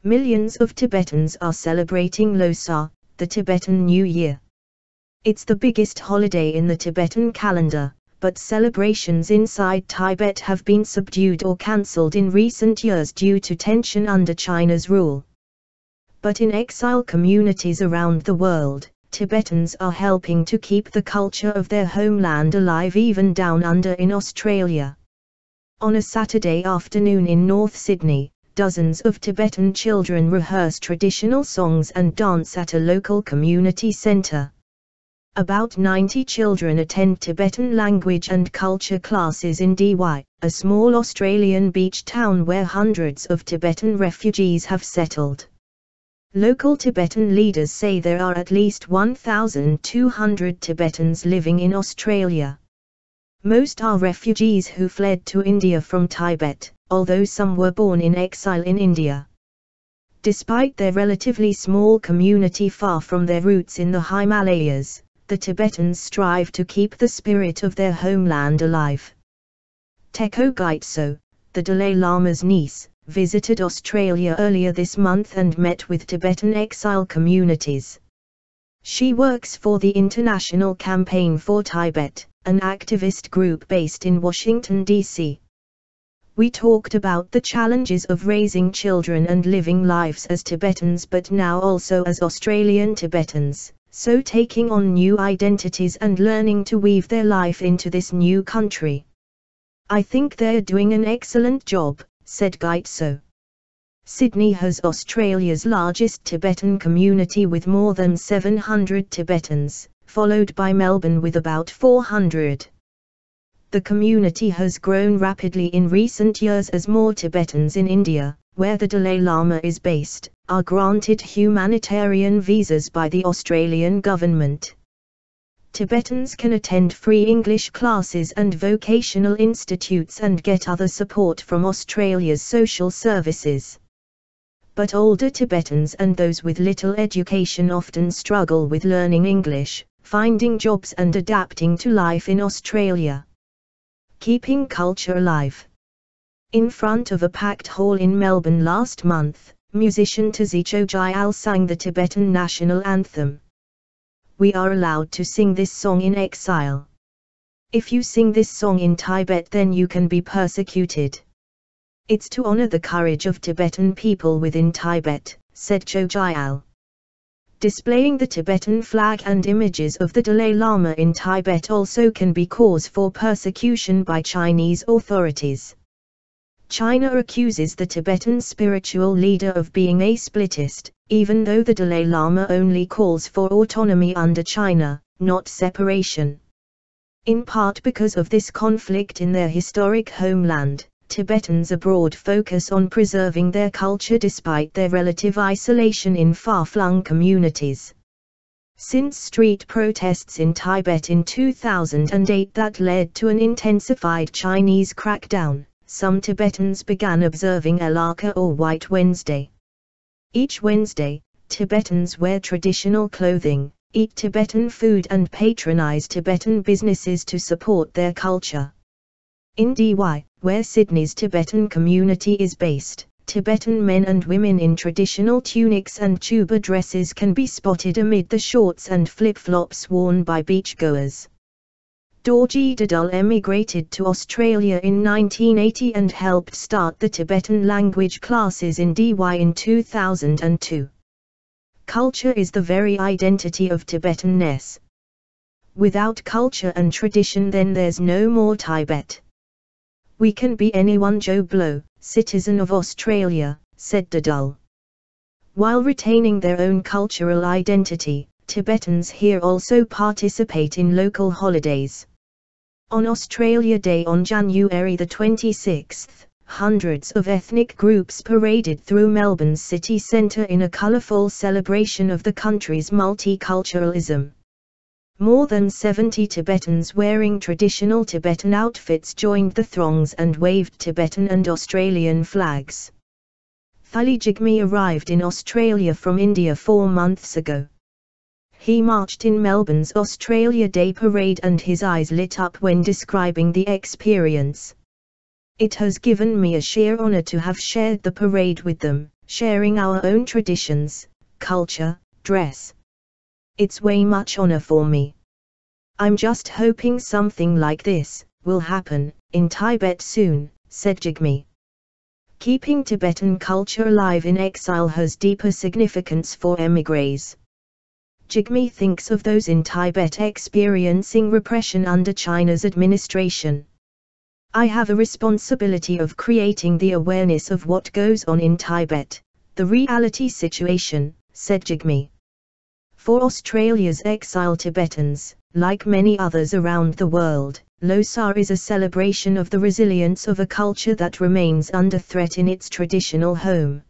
Millions of Tibetans are celebrating Losar, the Tibetan New Year. It's the biggest holiday in the Tibetan calendar, but celebrations inside Tibet have been subdued or cancelled in recent years due to tension under China's rule. But in exile communities around the world, Tibetans are helping to keep the culture of their homeland alive even down under in Australia. On a Saturday afternoon in North Sydney, dozens of Tibetan children rehearse traditional songs and dance at a local community centre. About 90 children attend Tibetan language and culture classes in Dee Why, a small Australian beach town where hundreds of Tibetan refugees have settled. Local Tibetan leaders say there are at least 1,200 Tibetans living in Australia. Most are refugees who fled to India from Tibet, although some were born in exile in India. Despite their relatively small community far from their roots in the Himalayas, the Tibetans strive to keep the spirit of their homeland alive. Teko Gyatso, the Dalai Lama's niece, visited Australia earlier this month and met with Tibetan exile communities. She works for the International Campaign for Tibet, an activist group based in Washington, D.C. We talked about the challenges of raising children and living lives as Tibetans but now also as Australian Tibetans, so taking on new identities and learning to weave their life into this new country. I think they're doing an excellent job, said Gyatso. Sydney has Australia's largest Tibetan community with more than 700 Tibetans, followed by Melbourne with about 400. The community has grown rapidly in recent years as more Tibetans in India, where the Dalai Lama is based, are granted humanitarian visas by the Australian government. Tibetans can attend free English classes and vocational institutes and get other support from Australia's social services. But older Tibetans and those with little education often struggle with learning English, finding jobs and adapting to life in Australia. Keeping culture alive. In front of a packed hall in Melbourne last month, musician Tzicho Gyal sang the Tibetan national anthem. We are allowed to sing this song in exile. If you sing this song in Tibet then you can be persecuted. It's to honor the courage of Tibetan people within Tibet, said Gyal. Displaying the Tibetan flag and images of the Dalai Lama in Tibet also can be cause for persecution by Chinese authorities. China accuses the Tibetan spiritual leader of being a splittist, even though the Dalai Lama only calls for autonomy under China, not separation. In part because of this conflict in their historic homeland, Tibetans abroad focus on preserving their culture despite their relative isolation in far-flung communities. Since street protests in Tibet in 2008 that led to an intensified Chinese crackdown, some Tibetans began observing Elaka or White Wednesday. Each Wednesday, Tibetans wear traditional clothing, eat Tibetan food and patronize Tibetan businesses to support their culture. In Dee Why, where Sydney's Tibetan community is based, Tibetan men and women in traditional tunics and tuba dresses can be spotted amid the shorts and flip-flops worn by beachgoers. Dorji Dadul emigrated to Australia in 1980 and helped start the Tibetan language classes in Dee Why in 2002. Culture is the very identity of Tibetanness. Without culture and tradition then there's no more Tibet. We can be anyone Joe Blow, citizen of Australia, said Dadul. While retaining their own cultural identity, Tibetans here also participate in local holidays. On Australia Day on January the 26th, hundreds of ethnic groups paraded through Melbourne's city centre in a colourful celebration of the country's multiculturalism. More than 70 Tibetans wearing traditional Tibetan outfits joined the throngs and waved Tibetan and Australian flags. Thali Jigme arrived in Australia from India 4 months ago. He marched in Melbourne's Australia Day parade and his eyes lit up when describing the experience. It has given me a sheer honour to have shared the parade with them, sharing our own traditions, culture, dress. It's way much honor for me. I'm just hoping something like this will happen in Tibet soon, said Jigme. Keeping Tibetan culture alive in exile has deeper significance for émigrés. Jigme thinks of those in Tibet experiencing repression under China's administration. I have a responsibility of creating the awareness of what goes on in Tibet, the reality situation, said Jigme. For Australia's exiled Tibetans, like many others around the world, Losar is a celebration of the resilience of a culture that remains under threat in its traditional home.